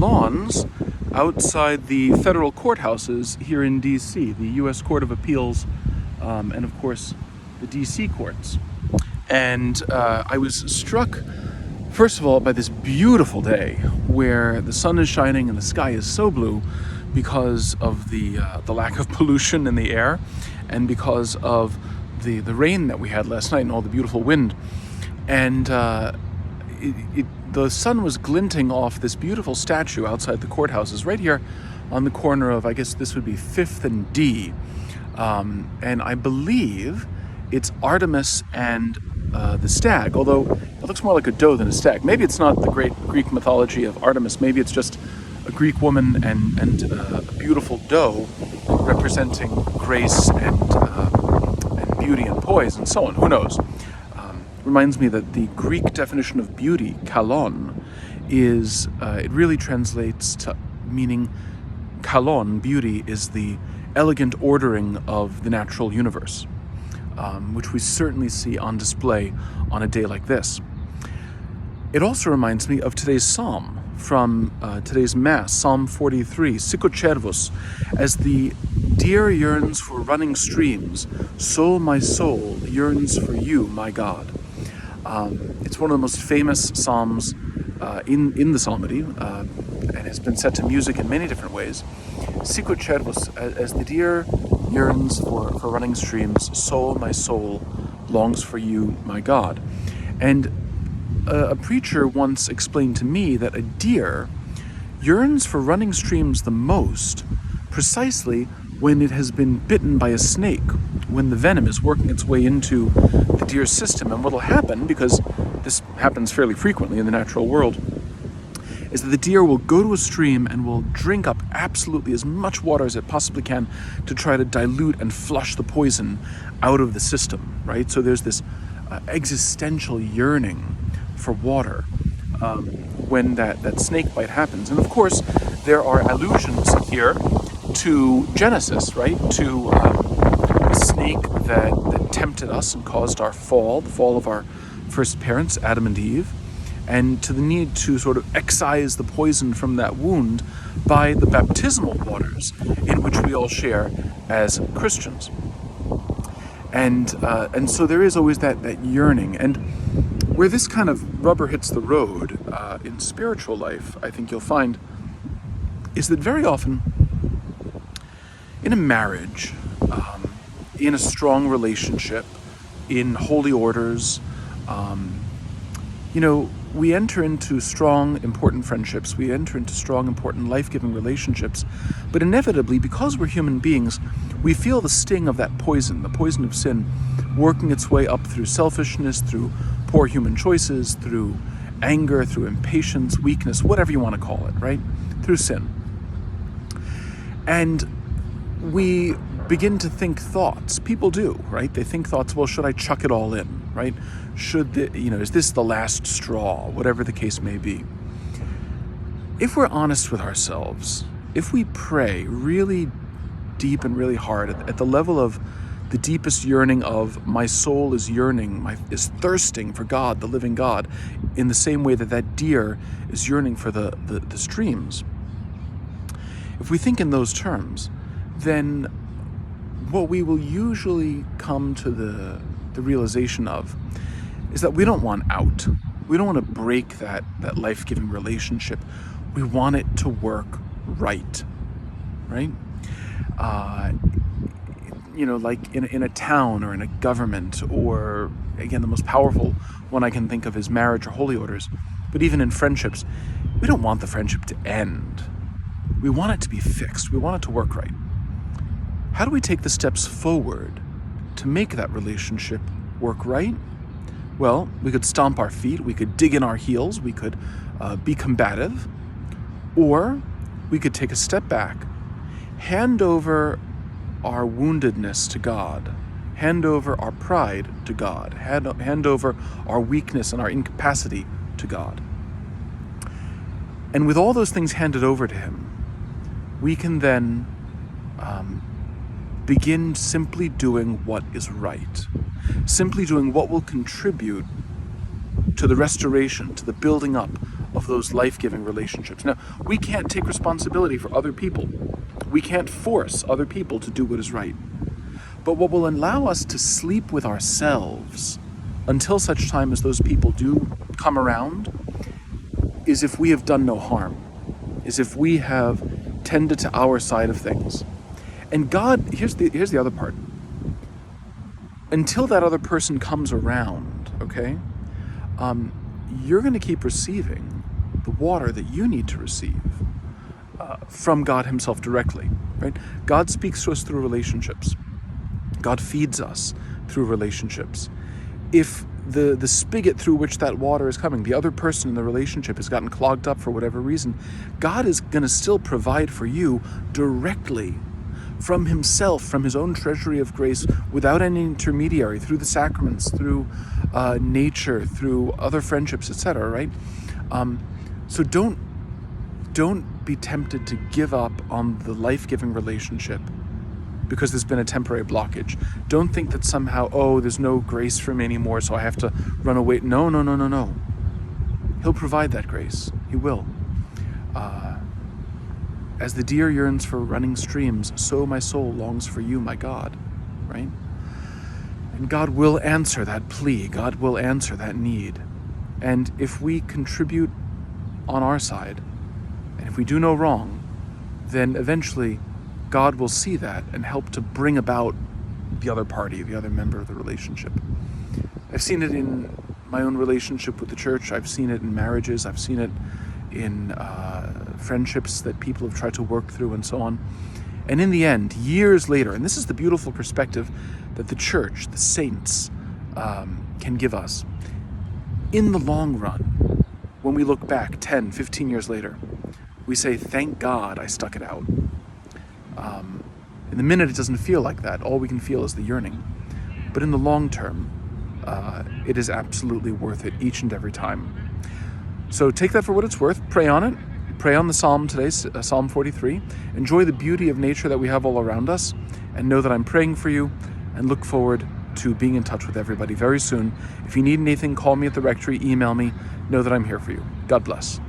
lawns outside the federal courthouses here in D.C., the U.S. Court of Appeals, and of course the D.C. courts. And I was struck, first of all, by this beautiful day where the sun is shining and the sky is so blue because of the lack of pollution in the air and because of the rain that we had last night and all the beautiful wind. And the sun was glinting off this beautiful statue outside the courthouses right here on the corner of, I guess this would be 5th and D. And I believe it's Artemis and the stag, although it looks more like a doe than a stag. Maybe it's not the great Greek mythology of Artemis. Maybe it's just a Greek woman and a beautiful doe representing grace and beauty and poise and so on. Who knows? Reminds me that the Greek definition of beauty, kalon, is, it really translates to meaning kalon, beauty, is the elegant ordering of the natural universe, which we certainly see on display on a day like this. It also reminds me of today's psalm from today's Mass, Psalm 43, Psychocervus, as the deer yearns for running streams, so my soul yearns for you, my God. It's one of the most famous psalms in the psalmody, and has been set to music in many different ways. Psychocervus, as the deer yearns for running streams, so my soul longs for you, my God. And a preacher once explained to me that a deer yearns for running streams the most precisely when it has been bitten by a snake, when the venom is working its way into the deer's system. And what will happen, because this happens fairly frequently in the natural world, is that the deer will go to a stream and will drink up absolutely as much water as it possibly can to try to dilute and flush the poison out of the system, right? So there's this existential yearning for water when that snake bite happens. And of course, there are allusions here to Genesis, right? To the snake that tempted us and caused our fall, the fall of our first parents, Adam and Eve, and to the need to sort of excise the poison from that wound by the baptismal waters in which we all share as Christians. And so there is always that yearning. And where this kind of rubber hits the road in spiritual life, I think you'll find, is that very often in a marriage, in a strong relationship, in holy orders, we enter into strong, important friendships, we enter into strong, important, life-giving relationships, but inevitably, because we're human beings, we feel the sting of that poison, the poison of sin, working its way up through selfishness, through poor human choices, through anger, through impatience, weakness, whatever you want to call it, right? Through sin. And we begin to think thoughts. People do, right? They think thoughts, well, should I chuck it all in, right? Is this the last straw? Whatever the case may be. If we're honest with ourselves, if we pray really deep and really hard at the level of the deepest yearning of my soul is yearning, is thirsting for God, the living God, in the same way that deer is yearning for the streams. If we think in those terms, then what we will usually come to the realization of is that we don't want out. We don't want to break that life-giving relationship. We want it to work right? Like in a town or in a government, or again, the most powerful one I can think of is marriage or holy orders. But even in friendships, we don't want the friendship to end. We want it to be fixed. We want it to work right. How do we take the steps forward to make that relationship work right? Well, we could stomp our feet, we could dig in our heels, we could be combative, or we could take a step back, hand over our woundedness to God, hand over our pride to God, hand over our weakness and our incapacity to God. And with all those things handed over to Him, we can then begin simply doing what is right, simply doing what will contribute to the restoration, to the building up of those life-giving relationships. Now, we can't take responsibility for other people. We can't force other people to do what is right. But what will allow us to sleep with ourselves until such time as those people do come around is if we have done no harm, is if we have tended to our side of things. And God, here's the other part. Until that other person comes around, okay, you're going to keep receiving the water that you need to receive from God himself directly, right? God speaks to us through relationships. God feeds us through relationships. If the spigot through which that water is coming, the other person in the relationship has gotten clogged up for whatever reason, God is going to still provide for you directly from himself, from his own treasury of grace, without any intermediary, through the sacraments, through nature, through other friendships, etc., right? So don't be tempted to give up on the life-giving relationship because there's been a temporary blockage. Don't think that somehow, there's no grace for me anymore, so I have to run away. No. He'll provide that grace. He will. As the deer yearns for running streams, so my soul longs for you, my God, right? And God will answer that plea. God will answer that need. And if we contribute on our side, and if we do no wrong, then eventually God will see that and help to bring about the other party, the other member of the relationship. I've seen it in my own relationship with the church. I've seen it in marriages. I've seen it in friendships that people have tried to work through and so on. And in the end, years later, and this is the beautiful perspective that the church, the saints, can give us. In the long run, when we look back 10, 15 years later, we say, thank God I stuck it out. In the minute, it doesn't feel like that. All we can feel is the yearning. But in the long term, it is absolutely worth it each and every time. So take that for what it's worth. Pray on it. Pray on the Psalm today, Psalm 43. Enjoy the beauty of nature that we have all around us, and know that I'm praying for you, and look forward to being in touch with everybody very soon. If you need anything, call me at the rectory, email me. Know that I'm here for you. God bless.